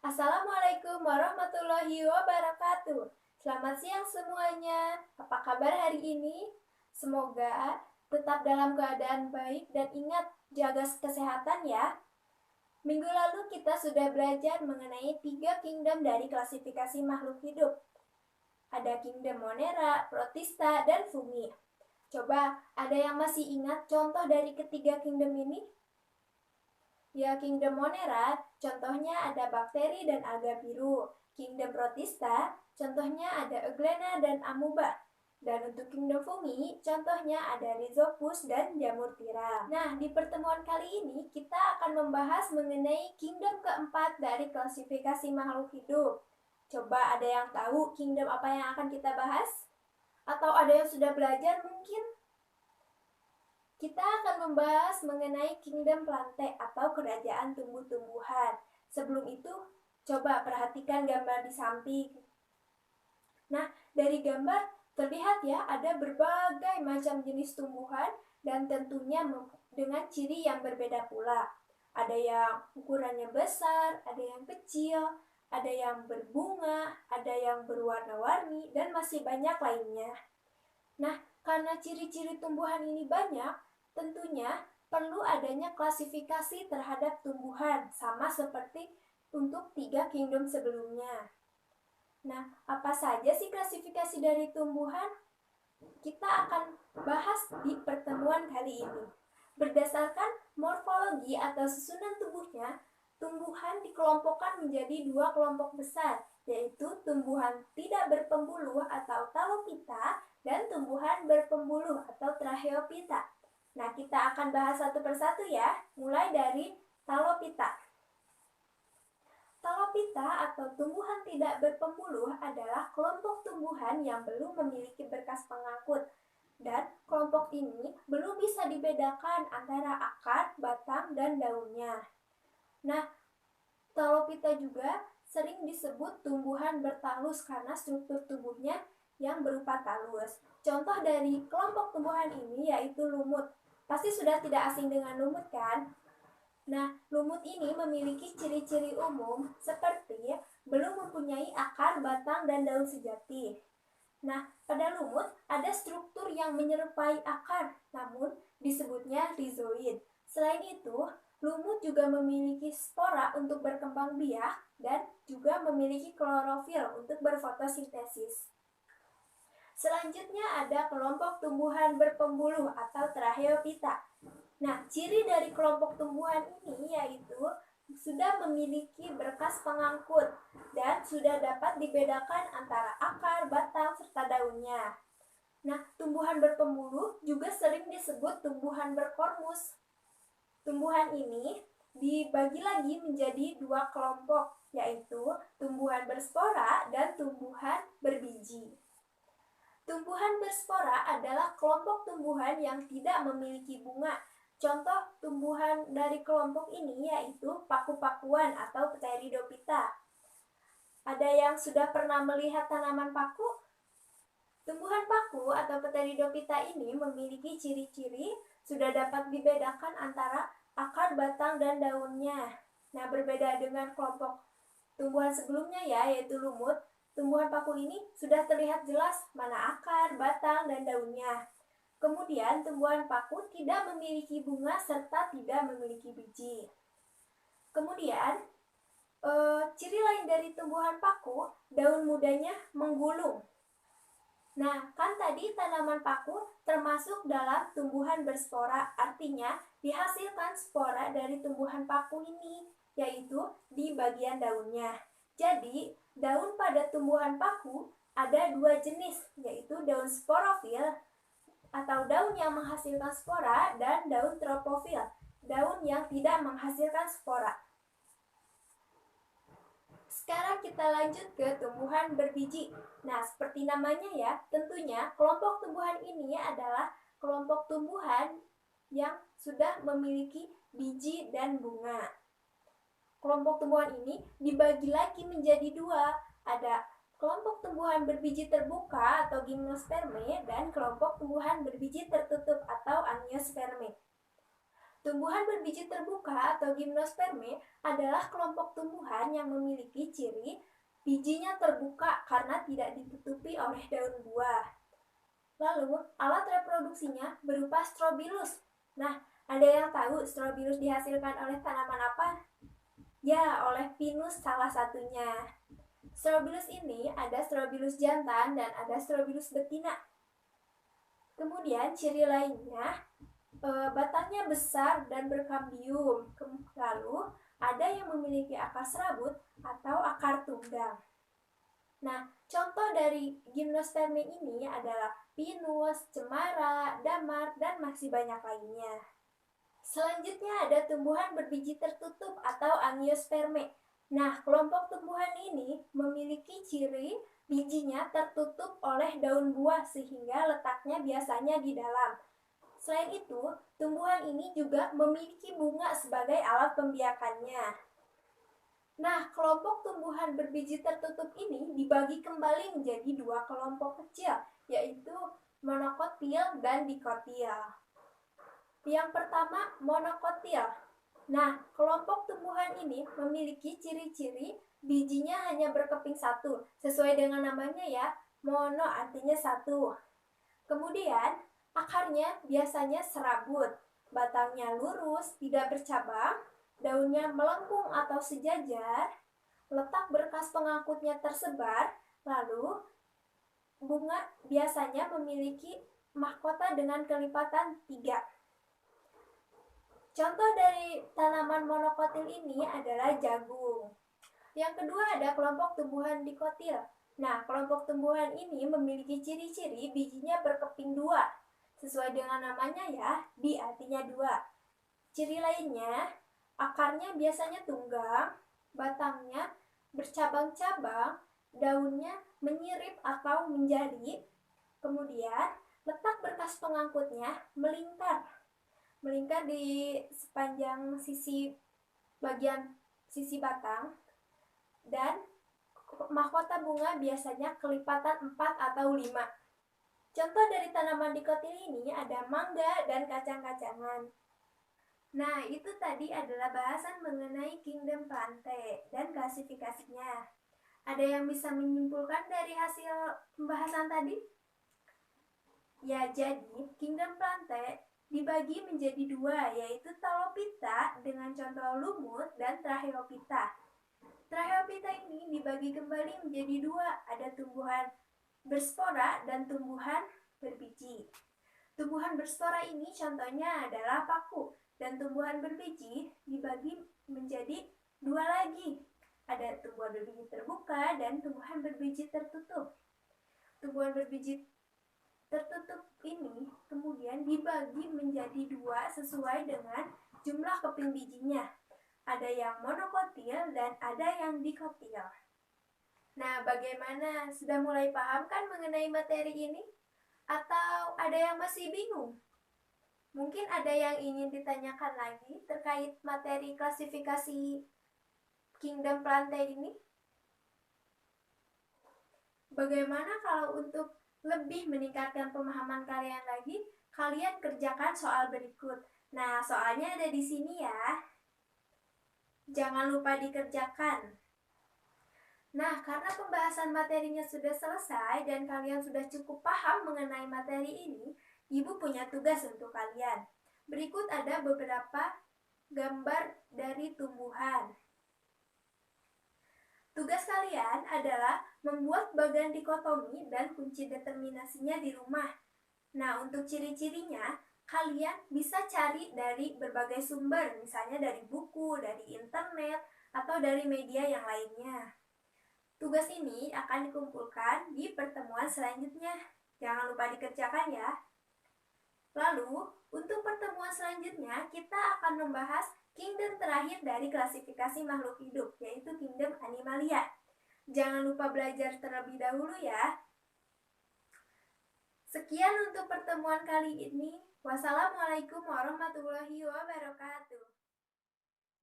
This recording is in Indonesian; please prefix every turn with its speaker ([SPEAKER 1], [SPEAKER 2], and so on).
[SPEAKER 1] Assalamualaikum warahmatullahi wabarakatuh. Selamat siang semuanya. Apa kabar hari ini? Semoga tetap dalam keadaan baik dan ingat jaga kesehatan ya. Minggu lalu kita sudah belajar mengenai 3 kingdom dari klasifikasi makhluk hidup. Ada kingdom Monera, Protista, dan Fungi. Coba, ada yang masih ingat contoh dari ketiga kingdom ini? Ya, Kingdom Monera, contohnya ada bakteri dan alga biru. Kingdom Protista, contohnya ada Euglena dan Amoeba. Dan untuk Kingdom Fungi, contohnya ada Rhizopus dan jamur tiram. Nah, di pertemuan kali ini kita akan membahas mengenai kingdom keempat dari klasifikasi makhluk hidup. Coba ada yang tahu kingdom apa yang akan kita bahas? Atau ada yang sudah belajar mungkin? Kita akan membahas mengenai kingdom plante atau kerajaan tumbuh-tumbuhan. Sebelum itu, coba perhatikan gambar di samping. Nah, dari gambar terlihat ya ada berbagai macam jenis tumbuhan dan tentunya dengan ciri yang berbeda pula. Ada yang ukurannya besar, ada yang kecil, ada yang berbunga, ada yang berwarna-warni, dan masih banyak lainnya. Nah, karena ciri-ciri tumbuhan ini banyak, tentunya perlu adanya klasifikasi terhadap tumbuhan, sama seperti untuk 3 kingdom sebelumnya. Nah, apa saja sih klasifikasi dari tumbuhan? Kita akan bahas di pertemuan kali ini. Berdasarkan morfologi atau susunan tubuhnya, tumbuhan dikelompokkan menjadi 2 kelompok besar, yaitu tumbuhan tidak berpembuluh atau talopita dan tumbuhan berpembuluh atau tracheopita. Nah, kita akan bahas satu persatu ya, mulai dari talopita. Talopita atau tumbuhan tidak berpembuluh adalah kelompok tumbuhan yang belum memiliki berkas pengangkut. Dan kelompok ini belum bisa dibedakan antara akar, batang, dan daunnya. Nah, talopita juga sering disebut tumbuhan bertalus karena struktur tubuhnya yang berupa talus. Contoh dari kelompok tumbuhan ini yaitu lumut. Pasti sudah tidak asing dengan lumut kan? Nah, lumut ini memiliki ciri-ciri umum seperti belum mempunyai akar, batang, dan daun sejati. Nah, pada lumut ada struktur yang menyerupai akar, namun disebutnya rhizoid. Selain itu, lumut juga memiliki spora untuk berkembang biak dan juga memiliki klorofil untuk berfotosintesis. Selanjutnya ada kelompok tumbuhan berpembuluh atau tracheopita. Nah, ciri dari kelompok tumbuhan ini yaitu sudah memiliki berkas pengangkut dan sudah dapat dibedakan antara akar, batang, serta daunnya. Nah, tumbuhan berpembuluh juga sering disebut tumbuhan berkormus. Tumbuhan ini dibagi lagi menjadi 2 kelompok, yaitu tumbuhan berspora dan tumbuhan berbiji. Tumbuhan berspora adalah kelompok tumbuhan yang tidak memiliki bunga. Contoh tumbuhan dari kelompok ini yaitu paku-pakuan atau Pteridophyta. Ada yang sudah pernah melihat tanaman paku? Tumbuhan paku atau Pteridophyta ini memiliki ciri-ciri sudah dapat dibedakan antara akar, batang, dan daunnya. Nah, berbeda dengan kelompok tumbuhan sebelumnya ya, yaitu lumut, tumbuhan paku ini sudah terlihat jelas mana akar, batang, dan daunnya. Kemudian, tumbuhan paku tidak memiliki bunga serta tidak memiliki biji. Kemudian, ciri lain dari tumbuhan paku, daun mudanya menggulung. Nah, kan tadi tanaman paku termasuk dalam tumbuhan berspora, artinya dihasilkan spora dari tumbuhan paku ini, yaitu di bagian daunnya. Jadi, daun pada tumbuhan paku ada 2 jenis, yaitu daun sporofil atau daun yang menghasilkan spora dan daun tropofil, daun yang tidak menghasilkan spora. Sekarang kita lanjut ke tumbuhan berbiji. Nah, seperti namanya ya, tentunya kelompok tumbuhan ini adalah kelompok tumbuhan yang sudah memiliki biji dan bunga. Kelompok tumbuhan ini dibagi lagi menjadi 2. Ada kelompok tumbuhan berbiji terbuka atau gimnosperme dan kelompok tumbuhan berbiji tertutup atau angiosperme. Tumbuhan berbiji terbuka atau gimnosperme adalah kelompok tumbuhan yang memiliki ciri bijinya terbuka karena tidak ditutupi oleh daun buah. Lalu, alat reproduksinya berupa strobilus. Nah, ada yang tahu strobilus dihasilkan oleh tanaman apa? Ya, oleh pinus salah satunya. Strobilus ini ada strobilus jantan dan ada strobilus betina. Kemudian ciri lainnya, batangnya besar dan berkambium. Lalu ada yang memiliki akar serabut atau akar tunggang. Nah, contoh dari gimnosperme ini adalah pinus, cemara, damar, dan masih banyak lainnya. Selanjutnya ada tumbuhan berbiji tertutup atau angiosperme. Nah, kelompok tumbuhan ini memiliki ciri bijinya tertutup oleh daun buah sehingga letaknya biasanya di dalam. Selain itu, tumbuhan ini juga memiliki bunga sebagai alat pembiakannya. Nah, kelompok tumbuhan berbiji tertutup ini dibagi kembali menjadi dua kelompok kecil, yaitu monokotil dan dikotil. Yang pertama, monokotil. Nah, kelompok tumbuhan ini memiliki ciri-ciri bijinya hanya berkeping satu, sesuai dengan namanya ya, mono artinya satu. Kemudian, akarnya biasanya serabut, batangnya lurus, tidak bercabang, daunnya melengkung atau sejajar, letak berkas pengangkutnya tersebar, lalu bunga biasanya memiliki mahkota dengan kelipatan 3. Contoh dari tanaman monokotil ini adalah jagung. Yang kedua ada kelompok tumbuhan dikotil. Nah, kelompok tumbuhan ini memiliki ciri-ciri bijinya berkeping 2. Sesuai dengan namanya ya, di artinya 2. Ciri lainnya, akarnya biasanya tunggang, batangnya bercabang-cabang, daunnya menyirip atau menjadi, kemudian letak berkas pengangkutnya melingkar di sepanjang bagian sisi batang, dan mahkota bunga biasanya kelipatan 4 atau 5. Contoh dari tanaman dikotil ini ada mangga dan kacang-kacangan. Nah, itu tadi adalah bahasan mengenai kingdom Plantae dan klasifikasinya. Ada yang bisa menyimpulkan dari hasil pembahasan tadi? Ya, jadi kingdom Plantae dibagi menjadi 2, yaitu Talophyta dengan contoh lumut dan Tracheophyta. Tracheophyta ini dibagi kembali menjadi 2, ada tumbuhan berspora dan tumbuhan berbiji. Tumbuhan berspora ini contohnya adalah paku, dan tumbuhan berbiji dibagi menjadi 2 lagi. Ada tumbuhan berbiji terbuka dan tumbuhan berbiji tertutup. Tumbuhan berbiji tertutup ini kemudian dibagi menjadi 2 sesuai dengan jumlah keping bijinya. Ada yang monokotil dan ada yang dikotil. Nah, bagaimana? Sudah mulai paham kan mengenai materi ini? Atau ada yang masih bingung? Mungkin ada yang ingin ditanyakan lagi terkait materi klasifikasi kingdom Plantae ini? Bagaimana kalau untuk lebih meningkatkan pemahaman kalian lagi, kalian kerjakan soal berikut. Nah, soalnya ada di sini ya. Jangan lupa dikerjakan. Nah, karena pembahasan materinya sudah selesai dan kalian sudah cukup paham mengenai materi ini, Ibu punya tugas untuk kalian. Berikut ada beberapa gambar dari tumbuhan. Tugas kalian adalah membuat bagan dikotomi dan kunci determinasinya di rumah. Nah, untuk ciri-cirinya, kalian bisa cari dari berbagai sumber, misalnya dari buku, dari internet, atau dari media yang lainnya. Tugas ini akan dikumpulkan di pertemuan selanjutnya. Jangan lupa dikerjakan ya. Lalu, untuk pertemuan selanjutnya, kita akan membahas kingdom terakhir dari klasifikasi makhluk hidup, yaitu kingdom Animalia. Jangan lupa belajar terlebih dahulu ya. Sekian untuk pertemuan kali ini. Wassalamualaikum warahmatullahi wabarakatuh.